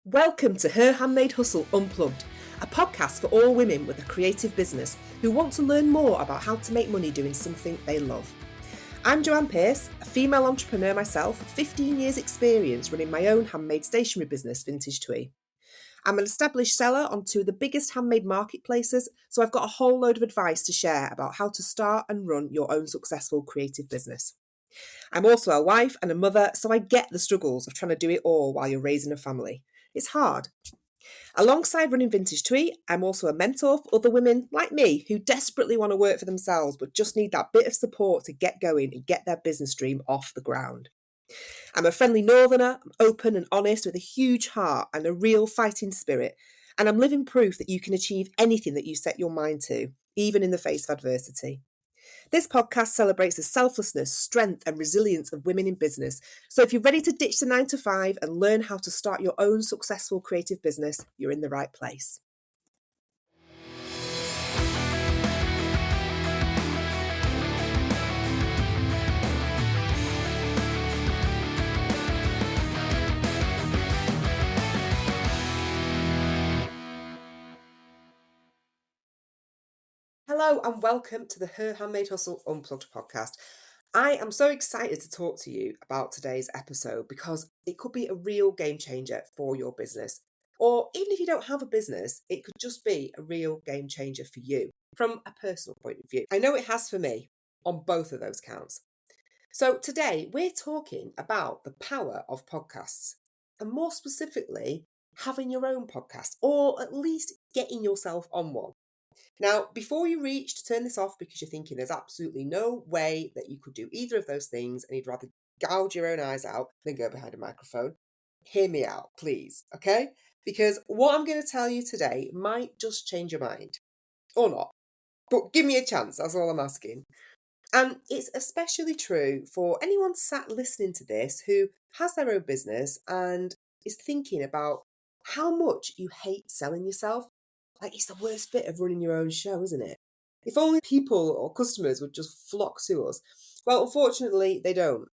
Welcome to Her Handmade Hustle Unplugged, a podcast for all women with a creative business who want to learn more about how to make money doing something they love. I'm Joanne Pearce, a female entrepreneur myself, 15 years experience running my own handmade stationery business, Vintage Twee. I'm an established seller on two of the biggest handmade marketplaces, so I've got a whole load of advice to share about how to start and run your own successful creative business. I'm also a wife and a mother, so I get the struggles of trying to do it all while you're raising a family. It's hard. Alongside running Vintage Twee, I'm also a mentor for other women like me who desperately want to work for themselves but just need that bit of support to get going and get their business dream off the ground. I'm a friendly northerner, I'm open and honest with a huge heart and a real fighting spirit, and I'm living proof that you can achieve anything that you set your mind to, even in the face of adversity. This podcast celebrates the selflessness, strength, and resilience of women in business. So if you're ready to ditch the 9 to 5 and learn how to start your own successful creative business, you're in the right place. Hello and welcome to the Her Handmade Hustle Unplugged podcast. I am so excited to talk to you about today's episode because it could be a real game changer for your business. Or even if you don't have a business, it could just be a real game changer for you from a personal point of view. I know it has for me on both of those counts. So today we're talking about the power of podcasts and more specifically, having your own podcast or at least getting yourself on one. Now, before you reach to turn this off because you're thinking there's absolutely no way that you could do either of those things and you'd rather gouge your own eyes out than go behind a microphone, hear me out, please, okay? Because what I'm going to tell you today might just change your mind, or not. But give me a chance, that's all I'm asking. And it's especially true for anyone sat listening to this who has their own business and is thinking about how much you hate selling yourself. Like, it's the worst bit of running your own show, isn't it? If only people or customers would just flock to us. Well, unfortunately, they don't,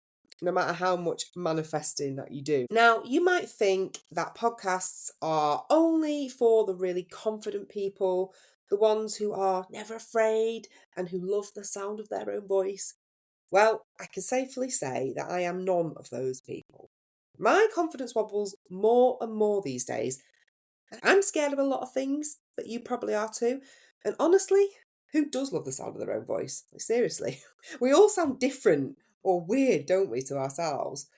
no matter how much manifesting that you do. Now, you might think that podcasts are only for the really confident people, the ones who are never afraid and who love the sound of their own voice. Well, I can safely say that I am none of those people. My confidence wobbles more and more these days. I'm scared of a lot of things, but you probably are too. And honestly, who does love the sound of their own voice? Like, seriously. We all sound different or weird, don't we, to ourselves?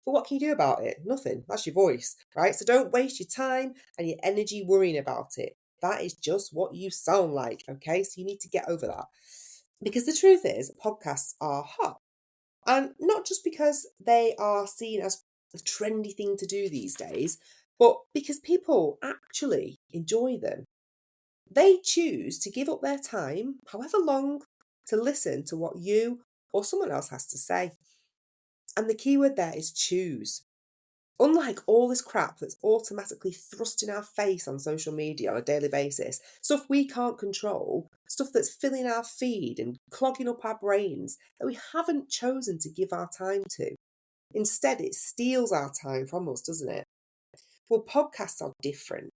But what can you do about it? Nothing. That's your voice, right? So don't waste your time and your energy worrying about it. That is just what you sound like, okay? So you need to get over that. Because the truth is, podcasts are hot. And not just because they are seen as the trendy thing to do these days, but because people actually enjoy them. They choose to give up their time, however long, to listen to what you or someone else has to say. And the keyword there is choose. Unlike all this crap that's automatically thrust in our face on social media on a daily basis, stuff we can't control, stuff that's filling our feed and clogging up our brains that we haven't chosen to give our time to. Instead, it steals our time from us, doesn't it? Well, podcasts are different.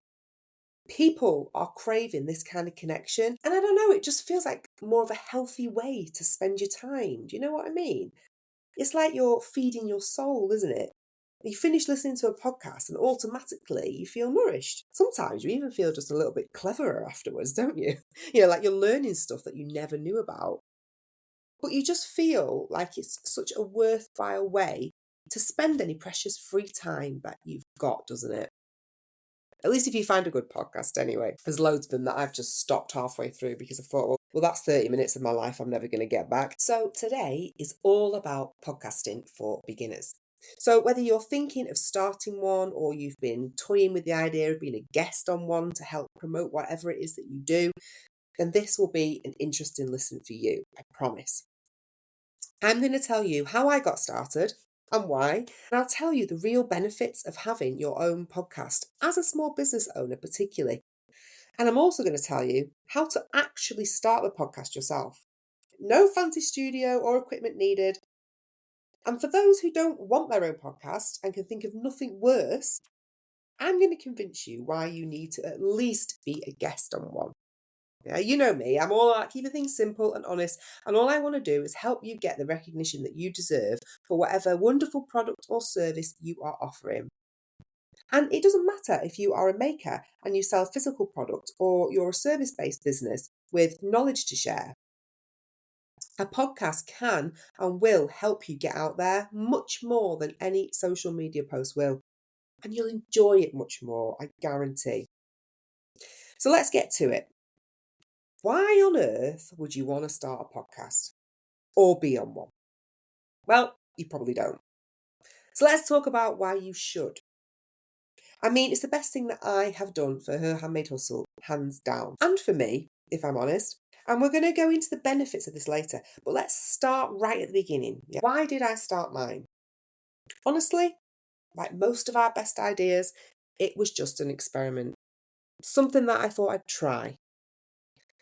People are craving this kind of connection. And I don't know, it just feels like more of a healthy way to spend your time. Do you know what I mean? It's like you're feeding your soul, isn't it? You finish listening to a podcast and automatically you feel nourished. Sometimes you even feel just a little bit cleverer afterwards, don't you? Like you're learning stuff that you never knew about. But you just feel like it's such a worthwhile way to spend any precious free time that you've got, doesn't it? At least if you find a good podcast anyway. There's loads of them that I've just stopped halfway through because I thought, well, that's 30 minutes of my life I'm never going to get back. So today is all about podcasting for beginners. So whether you're thinking of starting one or you've been toying with the idea of being a guest on one to help promote whatever it is that you do, then this will be an interesting listen for you, I promise. I'm going to tell you how I got started and why, and I'll tell you the real benefits of having your own podcast as a small business owner particularly. And I'm also going to tell you how to actually start the podcast yourself. No fancy studio or equipment needed. And for those who don't want their own podcast and can think of nothing worse, I'm going to convince you why you need to at least be a guest on one. Yeah, you know me, I'm all about keeping things simple and honest, and all I want to do is help you get the recognition that you deserve for whatever wonderful product or service you are offering. And it doesn't matter if you are a maker and you sell physical product or you're a service-based business with knowledge to share. A podcast can and will help you get out there much more than any social media post will. And you'll enjoy it much more, I guarantee. So let's get to it. Why on earth would you want to start a podcast or be on one? Well, you probably don't. So let's talk about why you should. I mean, it's the best thing that I have done for Her Handmade Hustle, hands down. And for me, if I'm honest. And we're going to go into the benefits of this later. But let's start right at the beginning. Yeah. Why did I start mine? Honestly, like most of our best ideas, it was just an experiment. Something that I thought I'd try.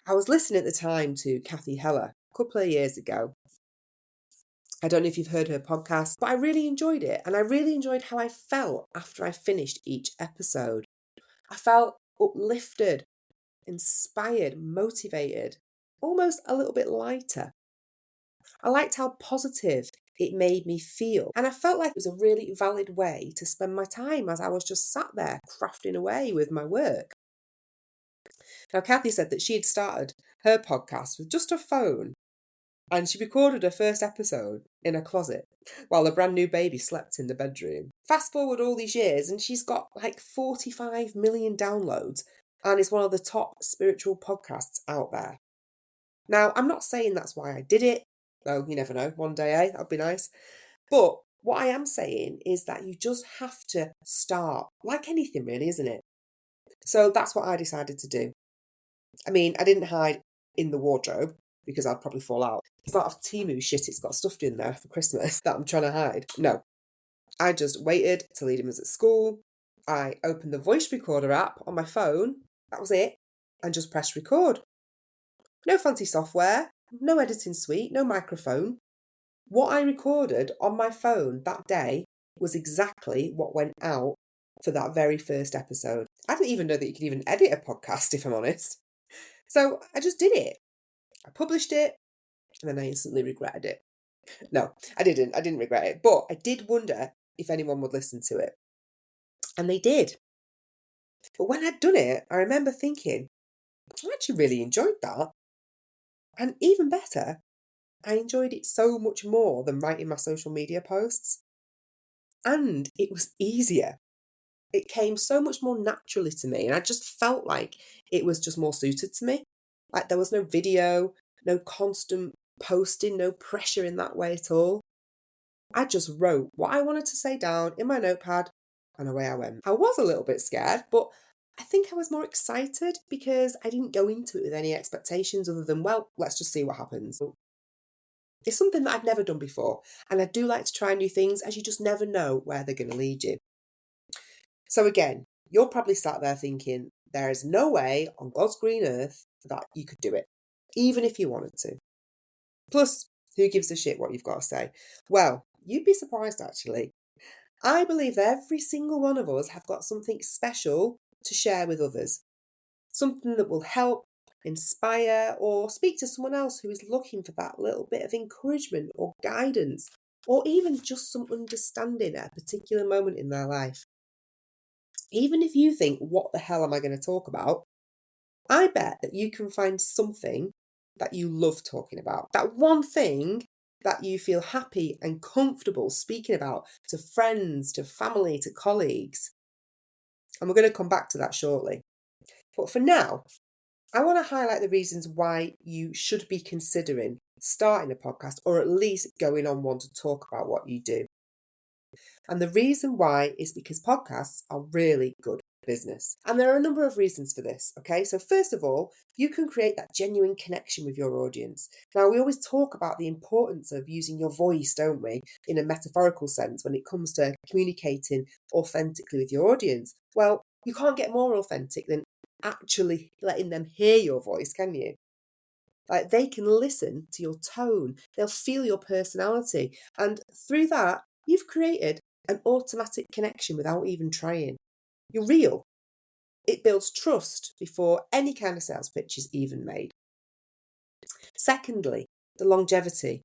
I was listening at the time to Kathy Heller a couple of years ago. I don't know if you've heard her podcast, but I really enjoyed it. And I really enjoyed how I felt after I finished each episode. I felt uplifted, inspired, motivated, almost a little bit lighter. I liked how positive it made me feel. And I felt like it was a really valid way to spend my time as I was just sat there crafting away with my work. Now, Kathy said that she had started her podcast with just her phone, and she recorded her first episode in her closet while a brand new baby slept in the bedroom. Fast forward all these years, and she's got like 45 million downloads and is one of the top spiritual podcasts out there. Now, I'm not saying that's why I did it, though you never know, one day, that would be nice. But what I am saying is that you just have to start, like anything really, isn't it? So that's what I decided to do. I mean, I didn't hide in the wardrobe because I'd probably fall out. It's not a Temu shit, it's got stuffed in there for Christmas that I'm trying to hide. No, I just waited till Liam was at school. I opened the voice recorder app on my phone. That was it. And just pressed record. No fancy software, no editing suite, no microphone. What I recorded on my phone that day was exactly what went out for that very first episode. I didn't even know that you could even edit a podcast, if I'm honest. So I just did it. I published it, and then I instantly regretted it. No, I didn't. I didn't regret it. But I did wonder if anyone would listen to it. And they did. But when I'd done it, I remember thinking, I actually really enjoyed that. And even better, I enjoyed it so much more than writing my social media posts. And it was easier. It came so much more naturally to me. And I just felt like it was just more suited to me. Like there was no video, no constant posting, no pressure in that way at all. I just wrote what I wanted to say down in my notepad and away I went. I was a little bit scared, but I think I was more excited because I didn't go into it with any expectations other than, well, let's just see what happens. It's something that I've never done before, and I do like to try new things as you just never know where they're going to lead you. So again, you're probably sat there thinking, there is no way on God's green earth that you could do it, even if you wanted to. Plus, who gives a shit what you've got to say? Well, you'd be surprised actually. I believe that every single one of us have got something special to share with others. Something that will help, inspire, or speak to someone else who is looking for that little bit of encouragement or guidance, or even just some understanding at a particular moment in their life. Even if you think, what the hell am I going to talk about? I bet that you can find something that you love talking about. That one thing that you feel happy and comfortable speaking about to friends, to family, to colleagues. And we're going to come back to that shortly. But for now, I want to highlight the reasons why you should be considering starting a podcast or at least going on one to talk about what you do. And the reason why is because podcasts are really good business. And there are a number of reasons for this, okay? So first of all, you can create that genuine connection with your audience. Now, we always talk about the importance of using your voice, don't we, in a metaphorical sense when it comes to communicating authentically with your audience. Well, you can't get more authentic than actually letting them hear your voice, can you? Like they can listen to your tone, they'll feel your personality, and through that, you've created an automatic connection without even trying. You're real. It builds trust before any kind of sales pitch is even made. Secondly, the longevity.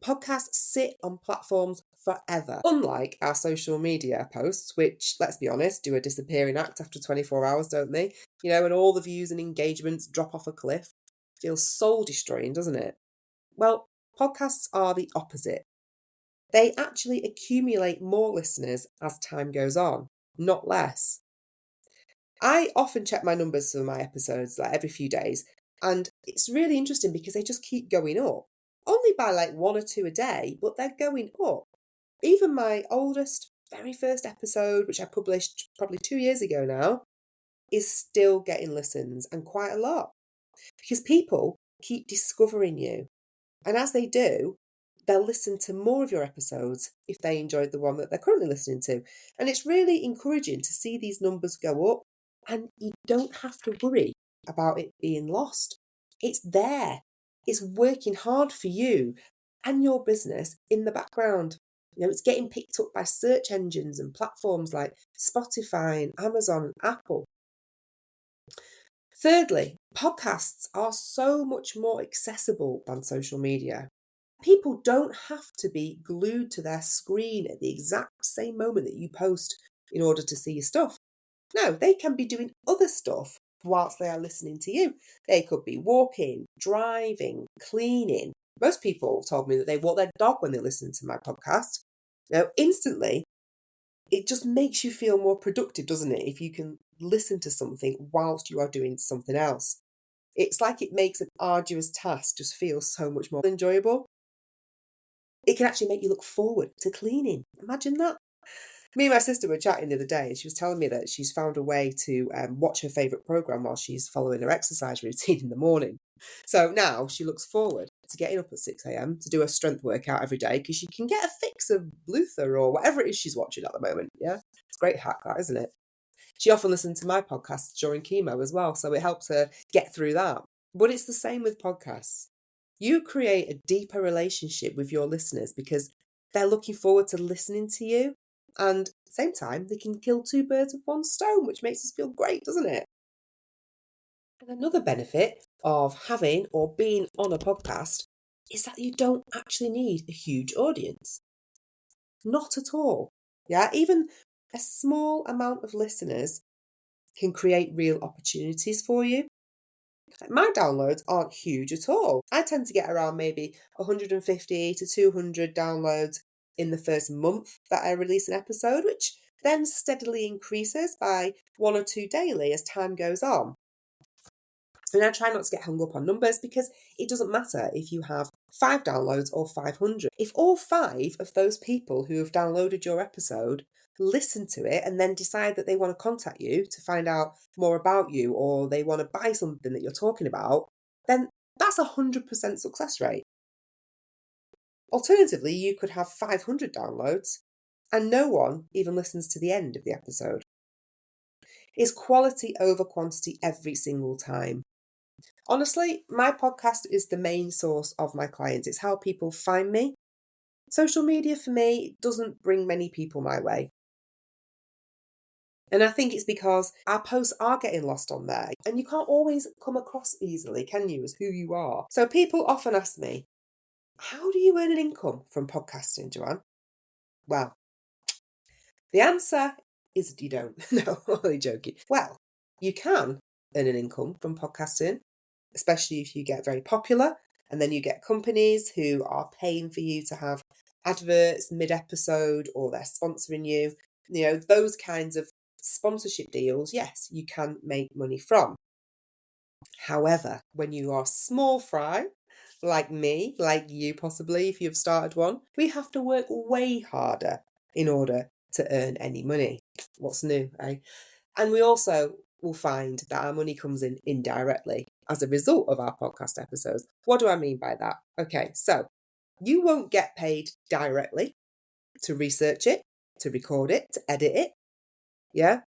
Podcasts sit on platforms forever. Unlike our social media posts, which, let's be honest, do a disappearing act after 24 hours, don't they? And all the views and engagements drop off a cliff. Feels soul destroying, doesn't it? Well, podcasts are the opposite. They actually accumulate more listeners as time goes on, not less. I often check my numbers for my episodes like every few days, and it's really interesting because they just keep going up. Only by like one or two a day, but they're going up. Even my oldest, very first episode, which I published probably 2 years ago now, is still getting listens, and quite a lot. Because people keep discovering you. And as they do, they'll listen to more of your episodes if they enjoyed the one that they're currently listening to. And it's really encouraging to see these numbers go up, and you don't have to worry about it being lost. It's there. It's working hard for you and your business in the background. It's getting picked up by search engines and platforms like Spotify and Amazon and Apple. Thirdly, podcasts are so much more accessible than social media. People don't have to be glued to their screen at the exact same moment that you post in order to see your stuff. No, they can be doing other stuff whilst they are listening to you. They could be walking, driving, cleaning. Most people told me that they walk their dog when they listen to my podcast. Instantly, it just makes you feel more productive, doesn't it? If you can listen to something whilst you are doing something else. It's like it makes an arduous task just feel so much more enjoyable. It can actually make you look forward to cleaning. Imagine that. Me and my sister were chatting the other day, and she was telling me that she's found a way to watch her favourite programme while she's following her exercise routine in the morning. So now she looks forward to getting up at 6 a.m. to do a strength workout every day because she can get a fix of Luther or whatever it is she's watching at the moment. Yeah, it's a great hack, that, isn't it? She often listens to my podcasts during chemo as well, so it helps her get through that. But it's the same with podcasts. You create a deeper relationship with your listeners because they're looking forward to listening to you. And at the same time, they can kill two birds with one stone, which makes us feel great, doesn't it? And another benefit of having or being on a podcast is that you don't actually need a huge audience. Not at all. Yeah, even a small amount of listeners can create real opportunities for you. My downloads aren't huge at all. I tend to get around maybe 150 to 200 downloads in the first month that I release an episode, which then steadily increases by one or two daily as time goes on. And I try not to get hung up on numbers because it doesn't matter if you have 5 downloads or 500. If all 5 of those people who have downloaded your episode listen to it and then decide that they want to contact you to find out more about you, or they want to buy something that you're talking about, then that's 100% success rate. Alternatively, you could have 500 downloads and no one even listens to the end of the episode. It's quality over quantity every single time. Honestly, my podcast is the main source of my clients. It's how people find me. Social media for me doesn't bring many people my way. And I think it's because our posts are getting lost on there. And you can't always come across easily, can you, as who you are? So people often ask me, how do you earn an income from podcasting, Joanne? Well, the answer is you don't. No, I'm only joking. Well, you can earn an income from podcasting, especially if you get very popular and then you get companies who are paying for you to have adverts mid-episode, or they're sponsoring you. Those kinds of sponsorship deals, yes, you can make money from. However, when you are small fry, like me, like you possibly, if you've started one, we have to work way harder in order to earn any money. What's new, eh? And we also will find that our money comes in indirectly as a result of our podcast episodes. What do I mean by that? Okay, so you won't get paid directly to research it, to record it, to edit it. Yeah?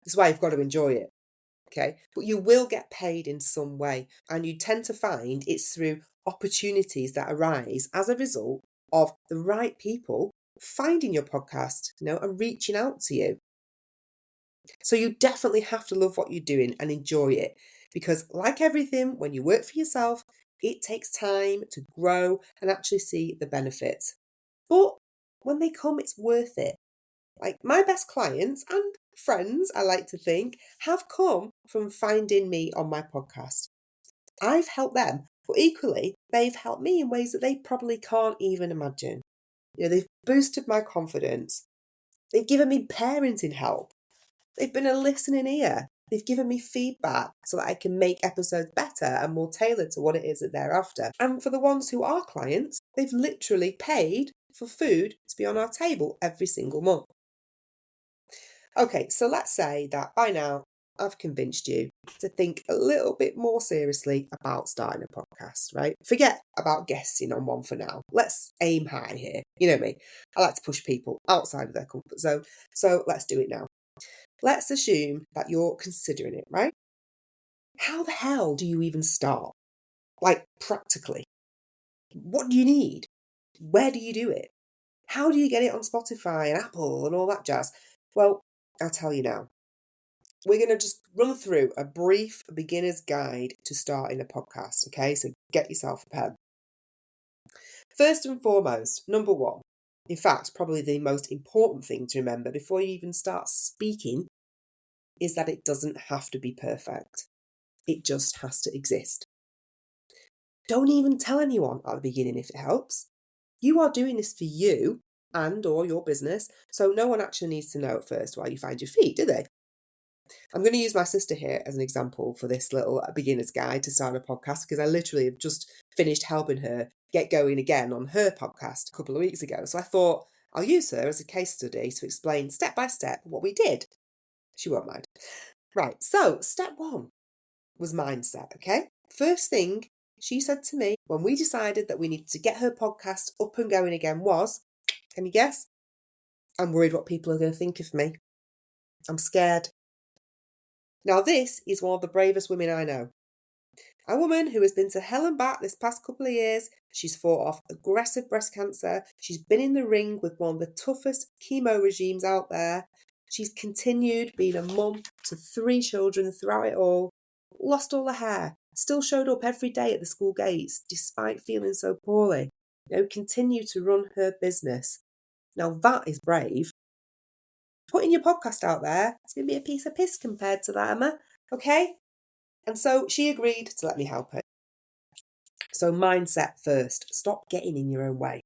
That's why you've got to enjoy it. Okay, but you will get paid in some way, and you tend to find it's through opportunities that arise as a result of the right people finding your podcast, and reaching out to you. So you definitely have to love what you're doing and enjoy it, because like everything, when you work for yourself, it takes time to grow and actually see the benefits. But when they come, it's worth it. Like my best clients and friends, I like to think, have come from finding me on my podcast. I've helped them, but equally, they've helped me in ways that they probably can't even imagine. They've boosted my confidence. They've given me parenting help. They've been a listening ear. They've given me feedback so that I can make episodes better and more tailored to what it is that they're after. And for the ones who are clients, they've literally paid for food to be on our table every single month. Okay, so let's say that by now I've convinced you to think a little bit more seriously about starting a podcast, right? Forget about guesting on one for now. Let's aim high here. You know me, I like to push people outside of their comfort zone. So let's do it now. Let's assume that you're considering it, right? How the hell do you even start? Like, practically. What do you need? Where do you do it? How do you get it on Spotify and Apple and all that jazz? Well, I'll tell you now. We're going to just run through a brief beginner's guide to starting a podcast, okay? So get yourself a pen. First and foremost, number one, in fact, probably the most important thing to remember before you even start speaking, is that it doesn't have to be perfect. It just has to exist. Don't even tell anyone at the beginning if it helps. You are doing this for you and or your business, so no one actually needs to know at first while you find your feet, do they? I'm going to use my sister here as an example for this little beginner's guide to start a podcast, because I literally have just finished helping her get going again on her podcast a couple of weeks ago. So I thought I'll use her as a case study to explain step by step what we did. She won't mind. Right, so step one was mindset, okay? First thing she said to me when we decided that we needed to get her podcast up and going again was, can you guess? I'm worried what people are going to think of me. I'm scared. Now, this is one of the bravest women I know. A woman who has been to hell and back this past couple of years. She's fought off aggressive breast cancer. She's been in the ring with one of the toughest chemo regimes out there. She's continued being a mum to 3 children throughout it all. Lost all her hair. Still showed up every day at the school gates despite feeling so poorly. Continued to run her business. Now that is brave. Putting your podcast out there, it's going to be a piece of piss compared to that, Emma. Okay? And so she agreed to let me help her. So mindset first. Stop getting in your own way.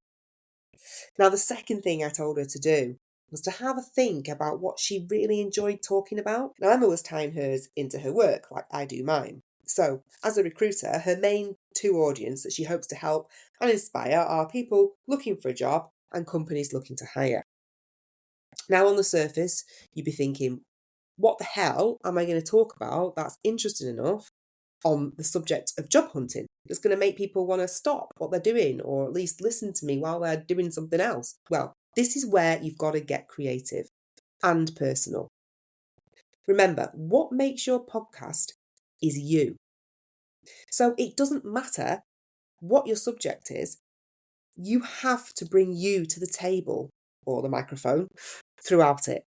Now, the second thing I told her to do was to have a think about what she really enjoyed talking about. Now, Emma was tying hers into her work like I do mine. So, as a recruiter, her main 2 audience that she hopes to help and inspire are people looking for a job and companies looking to hire. Now, on the surface, you'd be thinking, what the hell am I going to talk about that's interesting enough on the subject of job hunting that's going to make people want to stop what they're doing or at least listen to me while they're doing something else? Well, this is where you've got to get creative and personal. Remember, what makes your podcast is you. So it doesn't matter what your subject is, you have to bring you to the table or the microphone throughout it.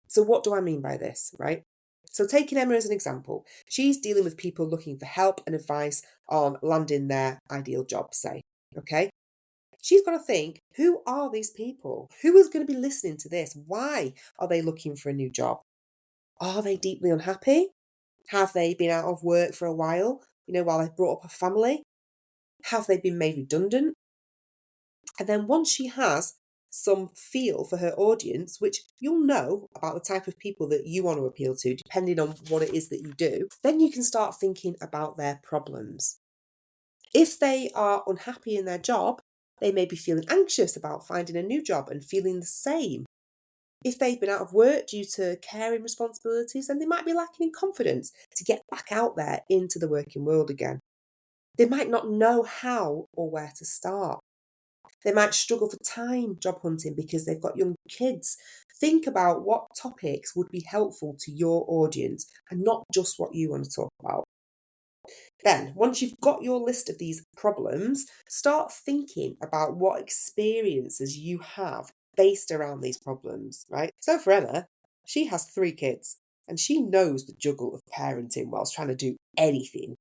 So what do I mean by this, right? So taking Emma as an example, she's dealing with people looking for help and advice on landing their ideal job, say, okay? She's got to think, who are these people? Who is going to be listening to this? Why are they looking for a new job? Are they deeply unhappy? Have they been out of work for a while, while they've brought up a family? Have they been made redundant? And then once she has some feel for her audience, which you'll know about the type of people that you want to appeal to, depending on what it is that you do, then you can start thinking about their problems. If they are unhappy in their job, they may be feeling anxious about finding a new job and feeling the same. If they've been out of work due to caring responsibilities, then they might be lacking in confidence to get back out there into the working world again. They might not know how or where to start. They might struggle for time job hunting because they've got young kids. Think about what topics would be helpful to your audience and not just what you want to talk about. Then, once you've got your list of these problems, start thinking about what experiences you have based around these problems, right? So for Emma, She has 3 kids and she knows the juggle of parenting whilst trying to do anything.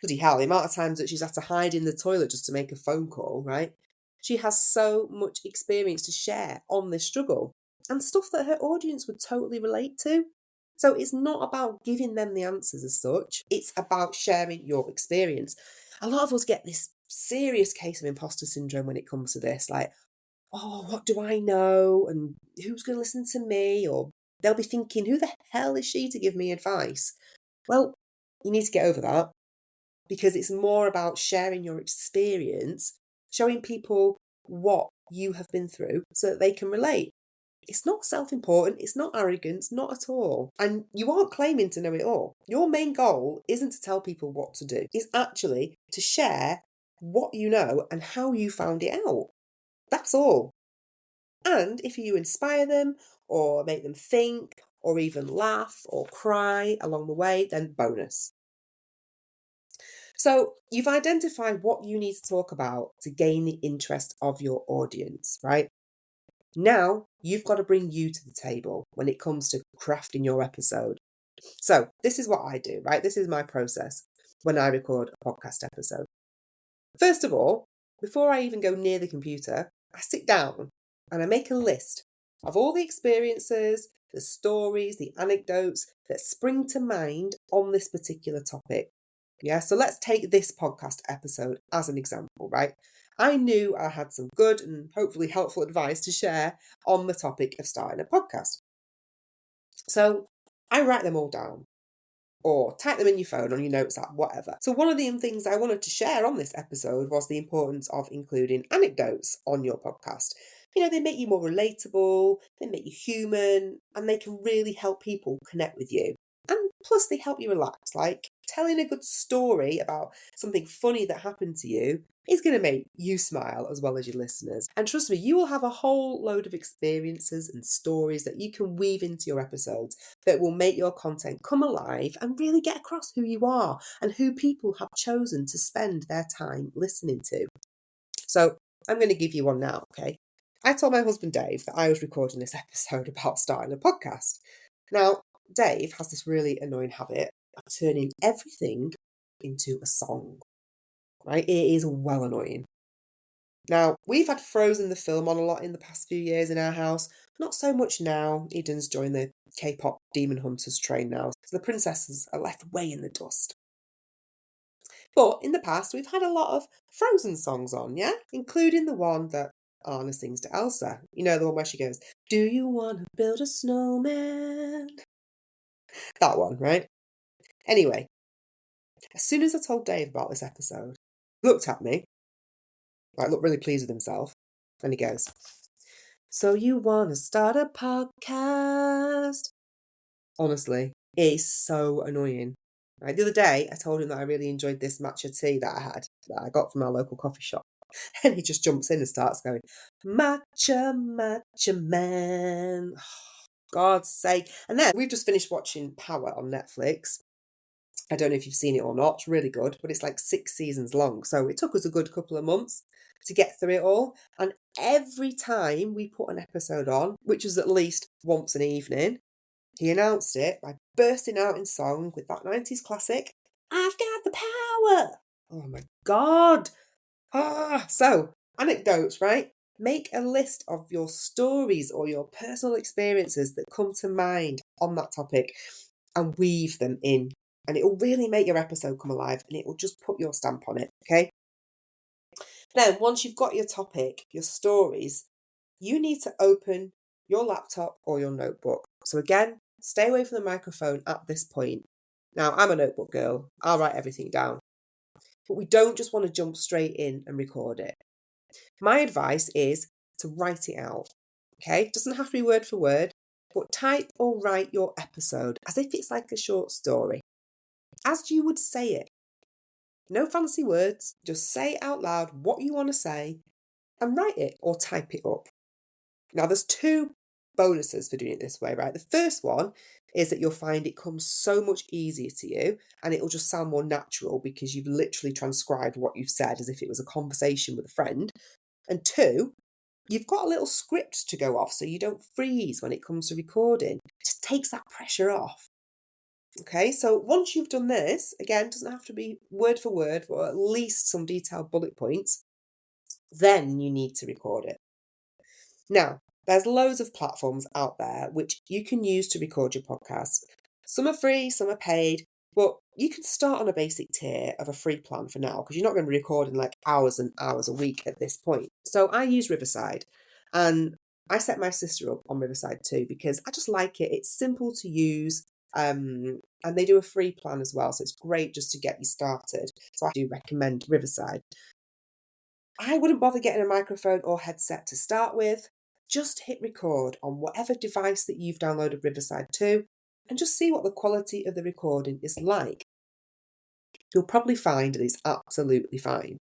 Bloody hell, the amount of times that she's had to hide in the toilet just to make a phone call, right? She has so much experience to share on this struggle and stuff that her audience would totally relate to. So it's not about giving them the answers as such, it's about sharing your experience. A lot of us get this serious case of imposter syndrome when it comes to this, like, oh, what do I know? And who's going to listen to me? Or they'll be thinking, who the hell is she to give me advice? Well, you need to get over that because it's more about sharing your experience, showing people what you have been through so that they can relate. It's not self important, it's not arrogance, not at all. And you aren't claiming to know it all. Your main goal isn't to tell people what to do, it's actually to share what you know and how you found it out. That's all. And if you inspire them or make them think or even laugh or cry along the way, then bonus. So you've identified what you need to talk about to gain the interest of your audience, right? Now you've got to bring you to the table when it comes to crafting your episode. So this is what I do, right? This is my process when I record a podcast episode. First of all, before I even go near the computer, I sit down and I make a list of all the experiences, the stories, the anecdotes that spring to mind on this particular topic. Yeah, so let's take this podcast episode as an example, right? I knew I had some good and hopefully helpful advice to share on the topic of starting a podcast. So I write them all down or type them in your phone on your notes app, whatever. So one of the things I wanted to share on this episode was the importance of including anecdotes on your podcast. You know, they make you more relatable, they make you human, and they can really help people connect with you. And plus they help you relax, like telling a good story about something funny that happened to you is going to make you smile as well as your listeners. And trust me, you will have a whole load of experiences and stories that you can weave into your episodes that will make your content come alive and really get across who you are and who people have chosen to spend their time listening to. So I'm going to give you one now, okay? I told my husband Dave that I was recording this episode about starting a podcast. Now, Dave has this really annoying habit of turning everything into a song, right? It is well annoying. Now, we've had Frozen the film on a lot in the past few years in our house. Not so much now. Eden's joined the K-pop Demon Hunters train now, so the princesses are left way in the dust. But in the past, we've had a lot of Frozen songs on, yeah? Including the one that Anna sings to Elsa. You know, the one where she goes, "Do you want to build a snowman?" That one, right? Anyway, as soon as I told Dave about this episode, he looked at me, like looked really pleased with himself, and he goes, "So you want to start a podcast?" Honestly, it is so annoying. Right, the other day, I told him that I really enjoyed this matcha tea that I got from our local coffee shop. And he just jumps in and starts going, "Matcha, matcha man." God's sake. And then we've just finished watching Power on Netflix. I don't know if you've seen it or not. It's really good, but it's like 6 seasons long. So it took us a good couple of months to get through it all. And every time we put an episode on, which was at least once an evening, he announced it by bursting out in song with that 90s classic, "I've got the power." Oh my God. So anecdotes, right? Make a list of your stories or your personal experiences that come to mind on that topic and weave them in. And it will really make your episode come alive and it will just put your stamp on it, okay? Then, once you've got your topic, your stories, you need to open your laptop or your notebook. So, again, stay away from the microphone at this point. Now, I'm a notebook girl, I'll write everything down. But we don't just want to jump straight in and record it. My advice is to write it out, okay? It doesn't have to be word for word, but type or write your episode as if it's like a short story, as you would say it. No fancy words, just say out loud what you want to say and write it or type it up. Now, there's 2 bonuses for doing it this way, right? The first one is that you'll find it comes so much easier to you and it'll just sound more natural because you've literally transcribed what you've said as if it was a conversation with a friend. And 2, you've got a little script to go off so you don't freeze when it comes to recording. It just takes that pressure off. Okay, so once you've done this, again, doesn't have to be word for word, but at least some detailed bullet points, then you need to record it. Now, there's loads of platforms out there which you can use to record your podcast. Some are free, some are paid, but you can start on a basic tier of a free plan for now because you're not going to be recording like hours and hours a week at this point. So I use Riverside, and I set my sister up on Riverside too because I just like it. It's simple to use. And they do a free plan as well, so it's great just to get you started. So I do recommend Riverside. I wouldn't bother getting a microphone or headset to start with. Just hit record on whatever device that you've downloaded Riverside to and just see what the quality of the recording is like. You'll probably find that it's absolutely fine.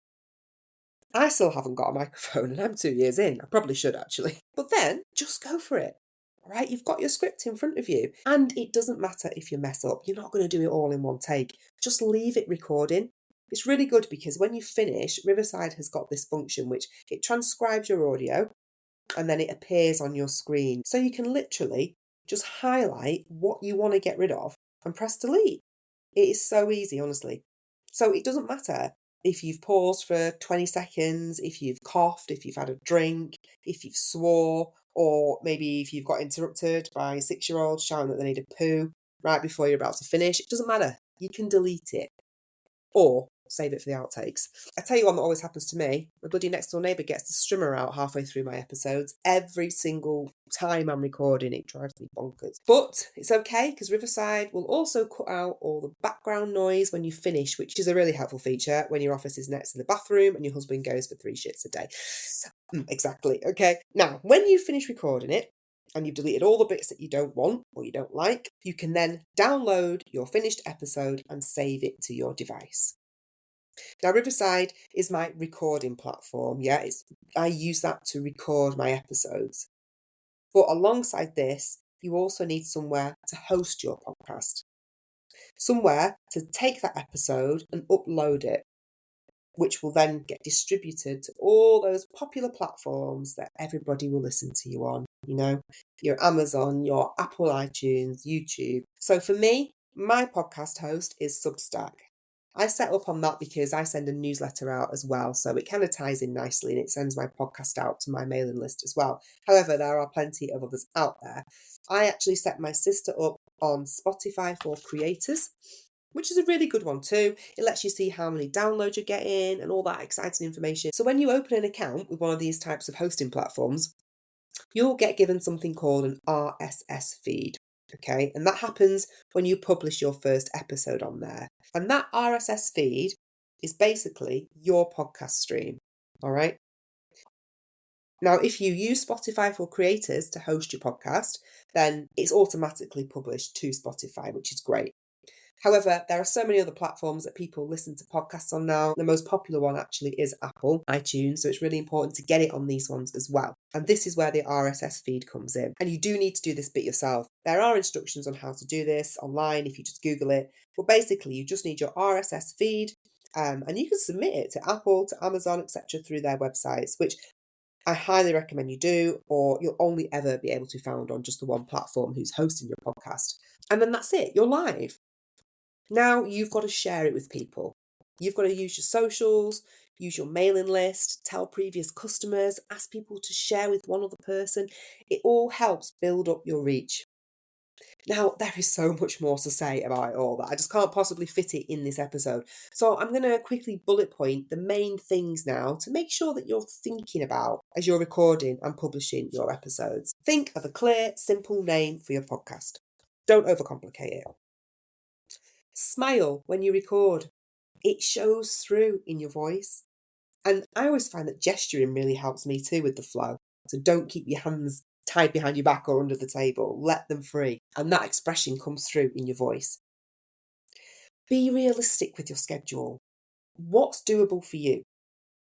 I still haven't got a microphone and I'm 2 years in. I probably should actually. But then just go for it. All right, you've got your script in front of you. And it doesn't matter if you mess up. You're not going to do it all in one take. Just leave it recording. It's really good because when you finish, Riverside has got this function which it transcribes your audio and then it appears on your screen. So you can literally just highlight what you want to get rid of and press delete. It is so easy, honestly. So it doesn't matter if you've paused for 20 seconds, if you've coughed, if you've had a drink, if you've swore, or maybe if you've got interrupted by a 6-year-old shouting that they need a poo right before you're about to finish. It doesn't matter. You can delete it or save it for the outtakes. I tell you one that always happens to me. My bloody next door neighbour gets the strimmer out halfway through my episodes. Every single time I'm recording, it drives me bonkers. But it's okay because Riverside will also cut out all the background noise when you finish, which is a really helpful feature when your office is next to the bathroom and your husband goes for 3 shits a day. Exactly. Okay. Now, when you finish recording it, and you've deleted all the bits that you don't want or you don't like, you can then download your finished episode and save it to your device. Now, Riverside is my recording platform. Yeah, I use that to record my episodes. But alongside this, you also need somewhere to host your podcast, somewhere to take that episode and upload it, which will then get distributed to all those popular platforms that everybody will listen to you on, your Amazon, your Apple iTunes, YouTube. So for me, my podcast host is Substack. I set up on that because I send a newsletter out as well, so it kind of ties in nicely and it sends my podcast out to my mailing list as well. However, there are plenty of others out there. I actually set my sister up on Spotify for Creators, which is a really good one too. It lets you see how many downloads you're getting and all that exciting information. So when you open an account with one of these types of hosting platforms, you'll get given something called an RSS feed. Okay, and that happens when you publish your first episode on there. And that RSS feed is basically your podcast stream. All right. Now, if you use Spotify for Creators to host your podcast, then it's automatically published to Spotify, which is great. However, there are so many other platforms that people listen to podcasts on now. The most popular one actually is Apple iTunes, so it's really important to get it on these ones as well. And this is where the RSS feed comes in. And you do need to do this bit yourself. There are instructions on how to do this online if you just Google it. But basically, you just need your RSS feed, and you can submit it to Apple, to Amazon, etc. through their websites, which I highly recommend you do, or you'll only ever be able to be found on just the one platform who's hosting your podcast. And then that's it, you're live. Now you've got to share it with people. You've got to use your socials, use your mailing list, tell previous customers, ask people to share with one other person. It all helps build up your reach. Now, there is so much more to say about it all that I just can't possibly fit it in this episode. So I'm going to quickly bullet point the main things now to make sure that you're thinking about as you're recording and publishing your episodes. Think of a clear, simple name for your podcast. Don't overcomplicate it. Smile when you record. It shows through in your voice. And I always find that gesturing really helps me too with the flow. So don't keep your hands tied behind your back or under the table. Let them free. And that expression comes through in your voice. Be realistic with your schedule. What's doable for you?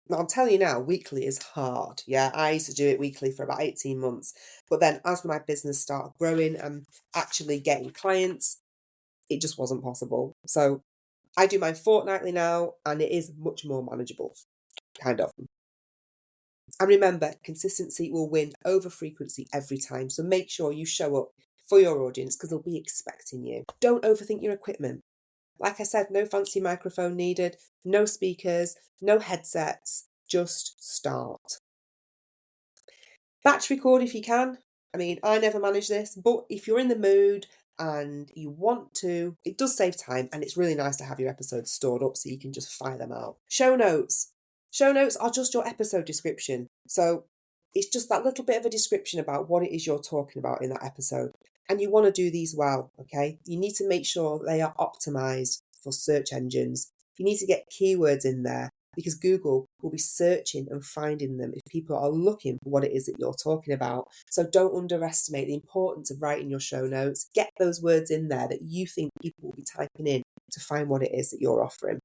Now, I'm telling you now, weekly is hard. Yeah, I used to do it weekly for about 18 months. But then as my business started growing and actually getting clients, it just wasn't possible. So I do mine fortnightly now, and it is much more manageable, kind of. And remember, consistency will win over frequency every time. So make sure you show up for your audience because they'll be expecting you. Don't overthink your equipment. Like I said, no fancy microphone needed, no speakers, no headsets, just start. Batch record if you can. I mean, I never manage this, but if you're in the mood and you want to, it does save time and it's really nice to have your episodes stored up so you can just fire them out. Show notes. Show notes are just your episode description. So it's just that little bit of a description about what it is you're talking about in that episode. And you want to do these well, okay? You need to make sure they are optimized for search engines. You need to get keywords in there because Google will be searching and finding them if people are looking for what it is that you're talking about. So don't underestimate the importance of writing your show notes. Get those words in there that you think people will be typing in to find what it is that you're offering.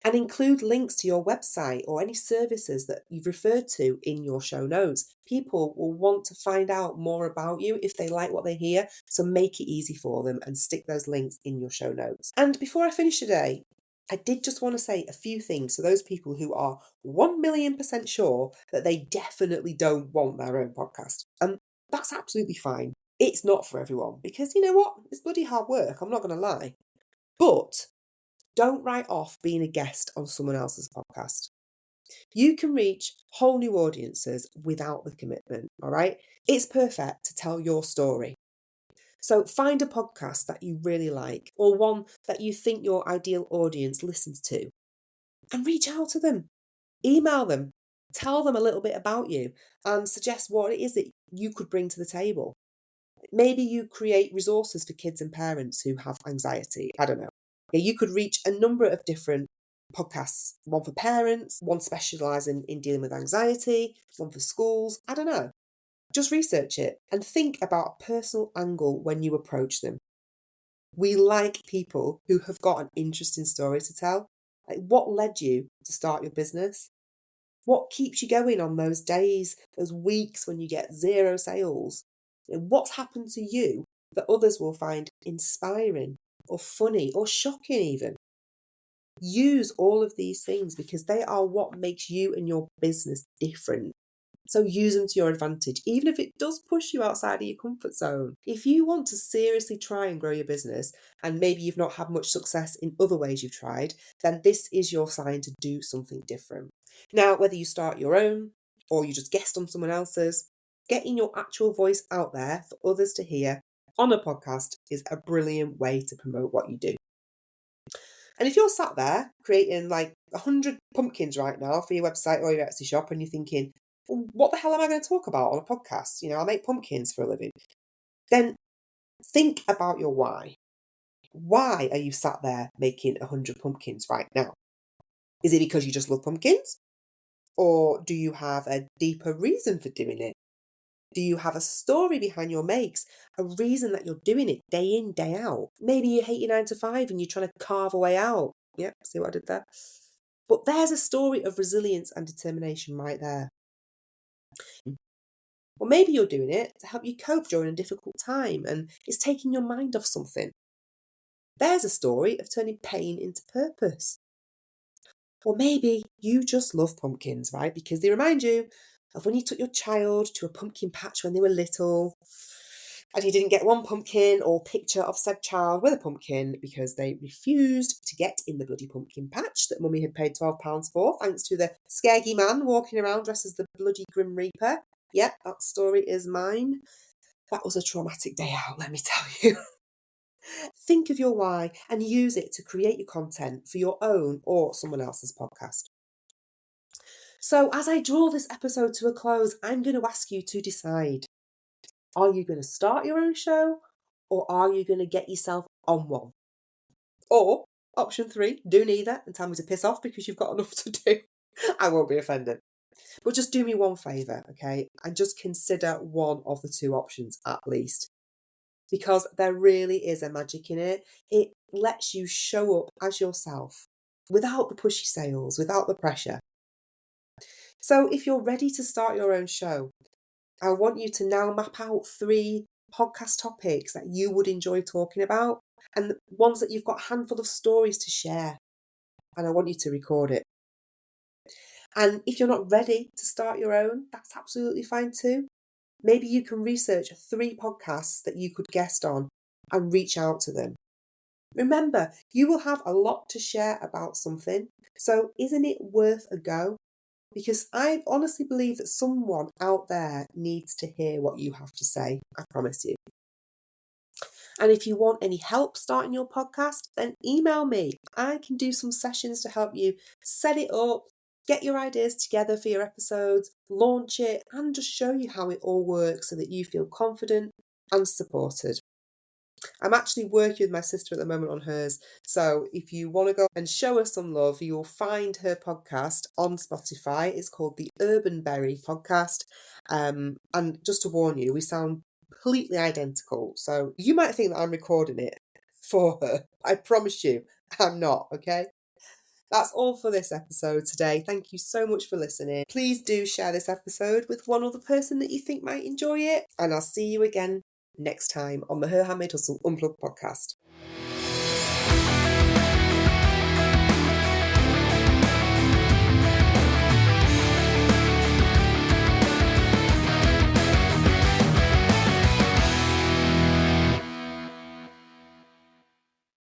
And include links to your website or any services that you've referred to in your show notes. People will want to find out more about you if they like what they hear. So make it easy for them and stick those links in your show notes. And before I finish today, I did just want to say a few things to those people who are 1,000,000% sure that they definitely don't want their own podcast. And that's absolutely fine. It's not for everyone because you know what? It's bloody hard work. I'm not going to lie. But don't write off being a guest on someone else's podcast. You can reach whole new audiences without the commitment, all right? It's perfect to tell your story. So find a podcast that you really like or one that you think your ideal audience listens to and reach out to them. Email them. Tell them a little bit about you and suggest what it is that you could bring to the table. Maybe you create resources for kids and parents who have anxiety. I don't know. You could reach a number of different podcasts, one for parents, one specialising in dealing with anxiety, one for schools. I don't know. Just research it and think about a personal angle when you approach them. We like people who have got an interesting story to tell. Like what led you to start your business? What keeps you going on those days, those weeks when you get zero sales? What's happened to you that others will find inspiring or funny or shocking even? Use all of these things because they are what makes you and your business different. So use them to your advantage, even if it does push you outside of your comfort zone. If you want to seriously try and grow your business, and maybe you've not had much success in other ways you've tried, then this is your sign to do something different. Now, whether you start your own or you just guest on someone else's, getting your actual voice out there for others to hear on a podcast is a brilliant way to promote what you do. And if you're sat there creating like 100 pumpkins right now for your website or your Etsy shop and you're thinking, well, what the hell am I going to talk about on a podcast? I make pumpkins for a living. Then think about your why. Why are you sat there making 100 pumpkins right now? Is it because you just love pumpkins? Or do you have a deeper reason for doing it? Do you have a story behind your makes? A reason that you're doing it day in, day out? Maybe you hate your 9 to 5 and you're trying to carve a way out. Yep, see what I did there? But there's a story of resilience and determination right there. Or maybe you're doing it to help you cope during a difficult time and it's taking your mind off something. There's a story of turning pain into purpose. Or maybe you just love pumpkins, right? Because they remind you of when you took your child to a pumpkin patch when they were little and you didn't get one pumpkin or picture of said child with a pumpkin because they refused to get in the bloody pumpkin patch that mummy had paid £12 for, thanks to the scaggy man walking around dressed as the bloody Grim Reaper. Yep, that story is mine. That was a traumatic day out, let me tell you. Think of your why and use it to create your content for your own or someone else's podcast. So as I draw this episode to a close, I'm going to ask you to decide. Are you going to start your own show or are you going to get yourself on one? Or option 3, do neither and tell me to piss off because you've got enough to do. I won't be offended. But just do me one favour, okay? And just consider one of the 2 options at least. Because there really is a magic in it. It lets you show up as yourself without the pushy sales, without the pressure. So if you're ready to start your own show, I want you to now map out 3 podcast topics that you would enjoy talking about and the ones that you've got a handful of stories to share. And I want you to record it. And if you're not ready to start your own, that's absolutely fine too. Maybe you can research 3 podcasts that you could guest on and reach out to them. Remember, you will have a lot to share about something, so isn't it worth a go? Because I honestly believe that someone out there needs to hear what you have to say, I promise you. And if you want any help starting your podcast, then email me. I can do some sessions to help you set it up, get your ideas together for your episodes, launch it, and just show you how it all works so that you feel confident and supported. I'm actually working with my sister at the moment on hers. So if you want to go and show her some love, you'll find her podcast on Spotify. It's called the Urban Berry Podcast. And just to warn you, we sound completely identical. So you might think that I'm recording it for her. I promise you, I'm not, okay? That's all for this episode today. Thank you so much for listening. Please do share this episode with one other person that you think might enjoy it. And I'll see you again next time on the Her Handmade Hustle Unplugged podcast.